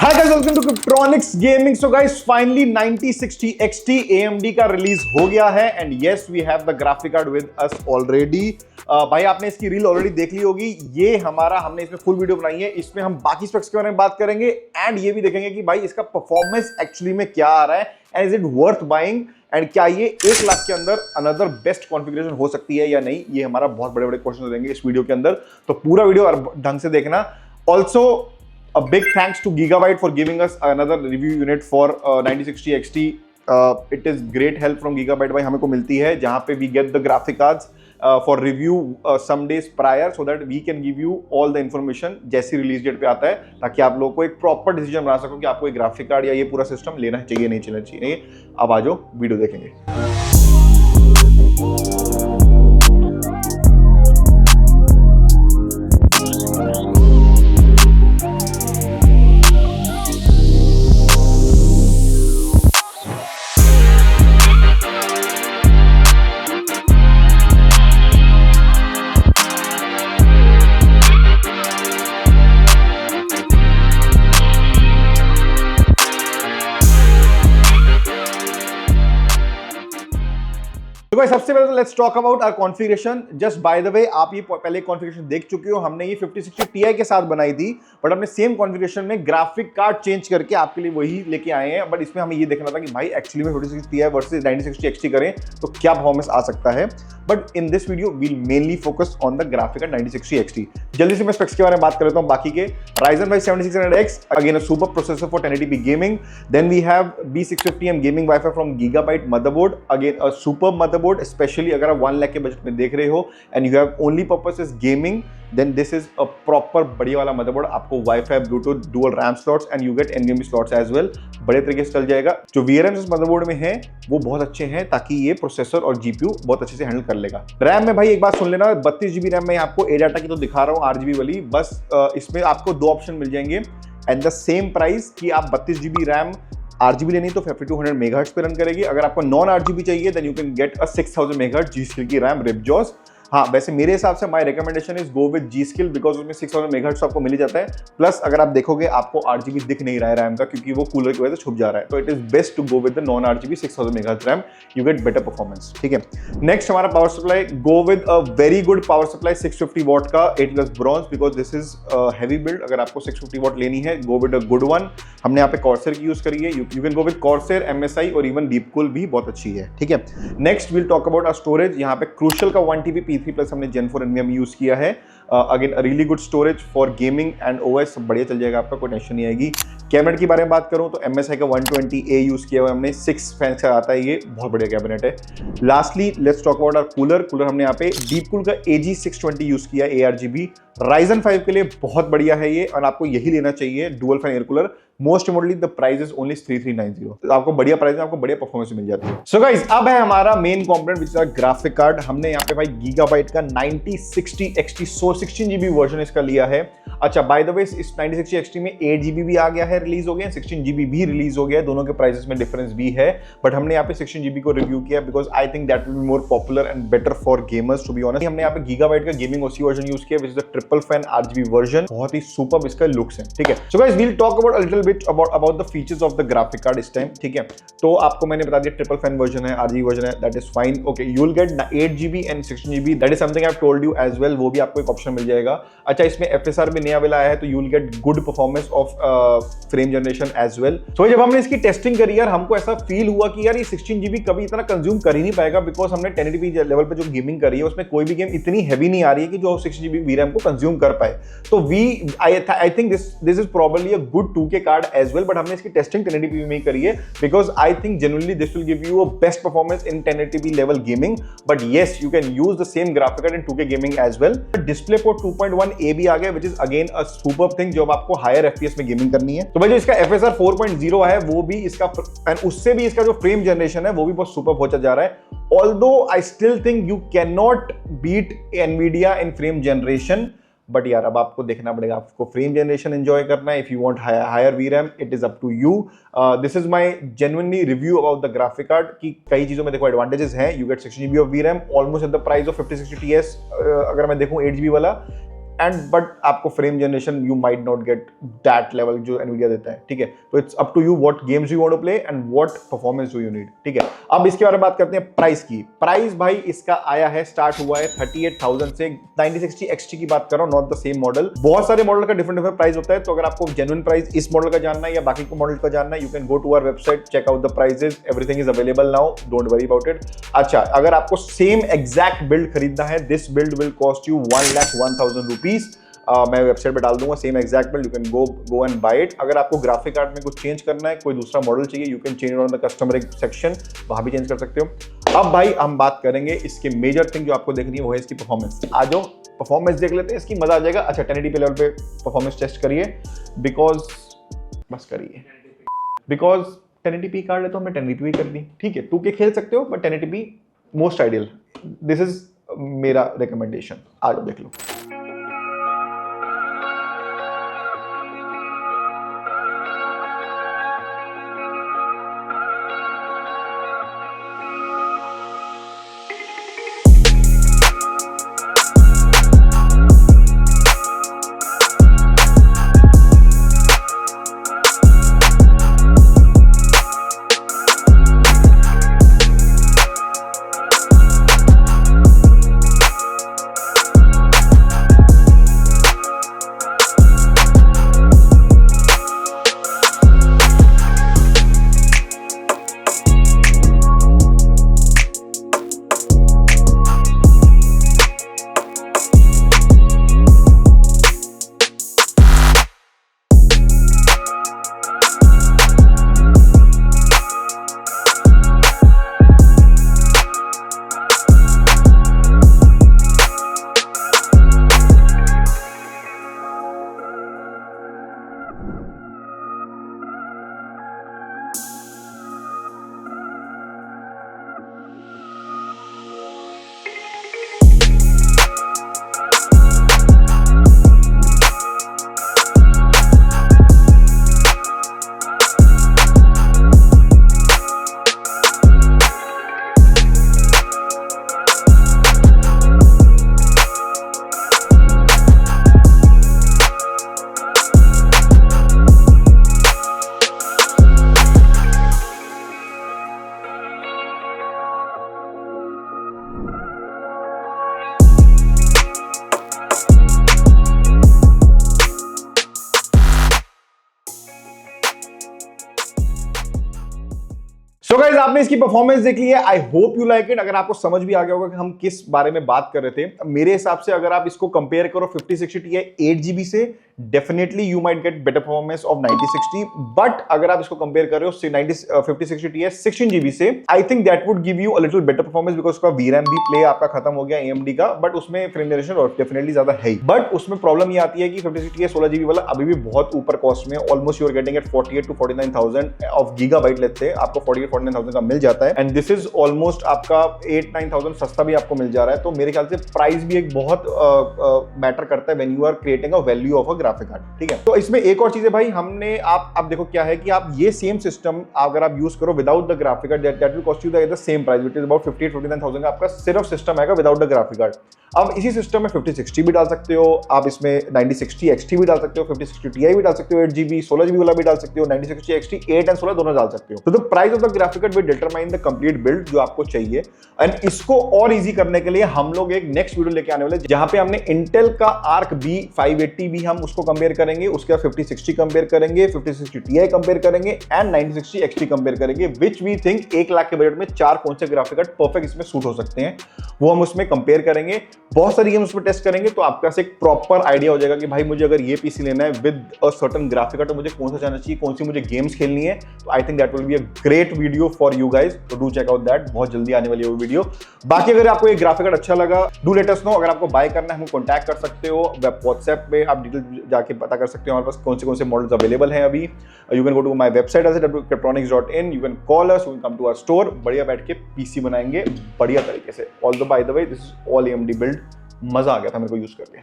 Hi guys, welcome to Cryptronics Gaming. So guys, finally 9060 XT AMD का release हो गया है and yes, we have the graphic card with us already. भाई आपने इसकी reel already देख ली होगी। ये हमने इसमें फुल वीडियो बनाई है। इसमें हम बाकी स्पेक्स के बारे में बात करेंगे एंड ये भी देखेंगे कि भाई इसका परफॉर्मेंस एक्चुअली में क्या आ रहा है and is it worth buying and क्या ये 1 लाख के अंदर अनदर बेस्ट कॉन्फ़िगरेशन हो सकती है या नहीं। ये हमारा बहुत बड़े बड़े क्वेश्चन रहेंगे इस वीडियो के अंदर, तो पूरा वीडियो ढंग से देखना। Also a big thanks to Gigabyte for giving us another review unit for 9060 XT. It is great help from Gigabyte भाई हमें को मिलती है, जहाँ पे we get the graphic cards for review some days prior so that we can give you all the information जैसी release date पे आता है, ताकि आप लोगों को एक प्रॉपर डिसीजन बना सको कि आपको एक ग्राफिक कार्ड या ये पूरा सिस्टम लेना चाहिए नहीं लेना चाहिए। अब आ जाओ वीडियो देखेंगे। तो भाई सबसे पहले let's talk about our configuration. Just by the way, आप ये पहले कॉन्फ़िगरेशन देख चुके हो। हमने ये 5060 Ti के साथ बनाई थी, बट हमने सेम कॉन्फ़िगरेशन में ग्राफिक कार्ड चेंज करके आपके लिए वही लेके आए हैं। बट इसमें हमें ये देखना था कि भाई एक्चुअली में 5060 Ti वर्सेस 9060 XT करें तो क्या परफॉर्मेंस आ सकता है। But in this video we'll mainly focus on the graphic card 9060 XT। जल्दी से मैं स्पेक्स के बारे में बात कर लेता हूं बाकी के। Ryzen 5 7600X, again a super processor for 1080p gaming. Then we have B650M gaming Wi-Fi from Gigabyte motherboard, again a super motherboard, especially अगर आप 1 लाख के बजट में देख रहे हो and you have only purpose is gaming, then this is a proper बढ़िया वाला motherboard. आपको Wi-Fi, Bluetooth, dual RAM slots and you get NVMe slots as well, बड़े तरीके से चल जाएगा। जो VRAMs इस मदरबोर्ड में है वो बहुत अच्छे हैं, ताकि ये प्रोसेसर और GPU बहुत अच्छे से हैंडल कर लेगा। रैम में भाई एक बात सुन लेना, 32 GB रैम में आपको ADATA की तो दिखा रहा हूँ, RGB वाली। बस इसमें आपको 2 ऑप्शन मिल जाएंगे एंड द सेम प्राइस कि आप 32 GB रैम RGB लेनी तो 5200 MHz पे रन करेगी। अगर आपको नॉन RGB चाहिए then you can get a 6000 MHz G-Skill की रैम Ripjaws। हाँ, वैसे मेरे हिसाब से my recommendation is go with G-Skill because उसमें 6000 MHz आपको मिल ही जाता है। प्लस अगर आप देखोगे आपको RGB दिख नहीं रहा है रैम का, क्योंकि वो कूलर की वजह से छुप जा रहा है। तो it is best to go with the non RGB 6000 MHz RAM, you get better performance. ठीक है, नेक्स्ट हमारा power supply, go with a very good power supply 650 watt का 8+ bronze, because this is heavy build. अगर आपको 650 watt लेनी है, go with a good one. हमने यहाँ पे कॉर्सर की यूज करी है, you can go with Corsair, MSI और इवन डीपकूल भी बहुत अच्छी है। ठीक है, next will talk about storage. यहाँ पे क्रूशियल का 1TB P3+ हमने Gen 4 NVMe यूज किया है। Again really good storage for gaming and OS, बढ़िया चल जाएगा आपका, कोई टेंशन नहीं आएगी। कैबिनेट के बारे में बात करूं तो MSI का 120A यूज किया हुआ हमने, 6 फैंस का आता है, ये बहुत बढ़िया कैबिनेट है। Lastly let's talk about our cooler हमने यहाँ पे डीपकूल का AG620 यूज किया, ARGB। Ryzen 5 के लिए बहुत बढ़िया है ये और आपको यही लेना चाहिए, dual fan air cooler. Most importantly the price is only 3390, तो आपको बढ़िया प्राइस में आपको बढ़िया परफॉर्मेंस मिल जाती है। सो गाइस, अब है हमारा main component which is graphic card. हमने यहाँ पे भाई Gigabyte का 9060 XT 16 GB वर्जन इसका लिया है। अच्छा, बाय द वे इस 9060 XT में 8 GB भी आ गया है, रिलीज हो गया, 16 GB भी रिलीज हो गया है। दोनों के प्राइसेस में डिफरेंस भी है, बट हमने यहाँ पे 16 GB को रिव्यू किया because I think that will be more popular and better for gamers, to be honest. हमने यहाँ पे Gigabyte का गेमिंग OC वर्जन यूज किया, which is the triple fan RGB version, बहुत ही सुपर इसका लुक्स है। ठीक है, so guys we'll talk about a little bit about the features of the graphic card इस टाइम। ठीक है, तो आपको मैंने बता दिया ट्रिपल फैन वर्जन है, RGB वर्जन है, that is fine. Okay, you will get 8 GB and 16 GB, that is something I have told you as well, वो भी आपको एक ऑप्शन मिल जाएगा। अच्छा, इसमें FSR भी नया वाला आया है, तो you will get good performance of frame generation as well. So जब हमने इसकी टेस्टिंग करी यार, हमको ऐसा फील हुआ कि यार ये 16 GB कभी इतना कंज्यूम कर ही नहीं पाएगा, बिकॉज हमने 1080p लेवल पे जो गेमिंग करी है उसमें कोई भी गेम इतनी हैवी नहीं आ रही है कि जो 60 GB VRAM को कंज्यूम कर पाए। तो I think this is probably a good 2K card as well, but हमने इसकी टेस्टिंग 1080p में ही करी है because I think genuinely this will give you a best performance in 1080p level gaming. But yes, you can use the same graphic card in 2K gaming as well. Display port 2.1A भी आ गया, which is again a super thing जब आपको higher FPS में gaming करनी है। तो भाई जो इसका FSR 4.0 है वो भी इसका, एंड उससे भी इसका जो फ्रेम जनरेशन है वो भी बहुत सुपर होता जा रहा है। Although I still think you cannot beat Nvidia in frame generation, but यार अब आपको देखना पड़ेगा, आपको फ्रेम जनरेशन एंजॉय करना है। If you want higher VRAM, it is up to you. This is my genuinely review about the graphic card कि कई चीजों में देखो एडवांटेजेस हैं। You get 16 GB of VRAM almost at the price of 5060 TS। अगर मैं देखूं 8 GB वाला, एंड बट आपको frame generation you might not get that level जो एनवीडिया देता है, ठीक है। तो it's up to you what games you want to play and what performance do you need, ठीक है। अब इसके बारे में बात करते हैं प्राइस की। प्राइस भाई इसका आया है, स्टार्ट हुआ है 38,000 से। 9060 XT की बात कर रहा हूं, नॉट द सेम मॉडल। बहुत सारे मॉडल का डिफरेंट प्राइस होता है, तो अगर आपको जेन्युइन प्राइस इस मॉडल का जानना है या बाकी को मॉडल का जानना है, you can go to our website, check out the prices, everything is available now, don't worry about it. अच्छा, अगर आपको सेम एग्जैक्ट बिल्ड खरीदना है, this build will cost you 1,01,000 rupees. मैं वेबसाइट पे डाल दूंगा same exact build, you can go and buy it. अगर आपको ग्राफिक कार्ड में कुछ चेंज करना है, कोई दूसरा मॉडल चाहिए, you can change on the customer section, वहां भी चेंज कर सकते हो। अब भाई हम बात करेंगे इसके मेजर थिंग जो आपको देखनी है, वो है इसकी परफॉर्मेंस। आज जो परफॉर्मेंस देख लेते हैं, इसकी मजा आ जाएगा। अच्छा, 1080p लेवल पे परफॉर्मेंस टेस्ट करिए, बिकॉज बस करिए, बिकॉज 1080p कार्ड है तो हमने 1080p कर दी, ठीक है। 2K खेल सकते हो but 1080p most ideal, this is मेरा रिकमेंडेशन। आज देख लो। सो गाइस, आपने इसकी परफॉर्मेंस देख ली है, I hope you like it. अगर आपको समझ भी आ गया होगा कि हम किस बारे में बात कर रहे थे, मेरे हिसाब से अगर आप इसको कंपेयर करो 5060 Ti 8GB से, definitely you might get better performance of 9060। But अगर आप इसको कंपेयर कर रहे हो 5060 Ti 16GB से, आई think that would give you a little better performance, because उसका VRAM भी प्ले आपका खत्म हो गया AMD का, बट उसमें फ्रेम जनरेशन और डेफिनेटली ज्यादा है ही। बट उसमें प्रॉब्लम ये आती है कि 5060 Ti 16GB वाला अभी भी बहुत ऊपर कॉस्ट में, almost you are getting at 48 to 49,000 of gigabyte लेते हैं, आपको 48-49,000 का मिल जाता है। एंड दिस इज ऑलमोस्ट आपका 8-9,000 सस्ता भी आपको मिल जा रहा है। तो मेरे ख्याल से प्राइस भी एक बहुत मैटर करता है when you are creating a value of a graphic card, ठीक है। तो इसमें एक और चीज है भाई, हमने आप देखो क्या है कि आप ये सेम सिस्टम अगर आप यूज करो without the graphic card, that will cost you the same price, which is about 58-59,000 का आपका सिर्फ सिस्टम आएगा विदाउट द ग्राफिक कार्ड। अब इसी सिस्टम में 5060 भी डाल सकते हो आप, इसमें 9060 XT भी डाल सकते हो, 5060 Ti भी डाल सकते हो 8GB, 16GB वाला भी डाल सकते हो, 9060 XT 8 एंड 16 दोनों डाल सकते हो। तो the price of the graphic card will determine the complete build जो आपको चाहिए। एंड इसको और इजी करने के लिए हम लोग एक नेक्स्ट वीडियो लेके आने वाले, जहां पे हमने इंटेल का आर्क B 580 भी हम उसको कंपेयर करेंगे, उसके बाद 5060 कंपेयर करेंगे, 5060 Ti कंपेयर करेंगे एंड 9060 XT कंपेयर करेंगे, विच वी थिंक 1 लाख के बजट में 4 कौन से ग्राफिक कार्ड परफेक्ट इसमें सूट हो सकते हैं, वो हम उसमें कंपेयर करेंगे। बहुत सारी गेम्स उसमें टेस्ट करेंगे, तो आपका से एक प्रॉपर आइडिया हो जाएगा कि भाई मुझे अगर ये पीसी लेना है with a certain graphic card, तो मुझे कौन सा जाना चाहिए, कौन सी मुझे गेम्स खेलनी है। तो I think that will be a great video for you guys, तो डू चेक आउट दैट, बहुत जल्दी आने वाली है वो वीडियो। बाकी अगर आपको ये ग्राफिक कार्ड अच्छा लगा, डू लेट अस नो। अगर आपको बाय करना है, हमें कॉन्टैक्ट कर सकते हो, व्हाट्सएप पे आप डिटेल जाके पता कर सकते हो हमारे पास कौन से मॉडल्स अवेलेबल हैं अभी। You can go to my website www.kryptonics.in, you can call us, you can come to our store, बढ़िया बैठ के पीसी बनाएंगे बढ़िया तरीके से। All the by the way, this is all AMD build, मजा आ गया था मेरे को यूज करके।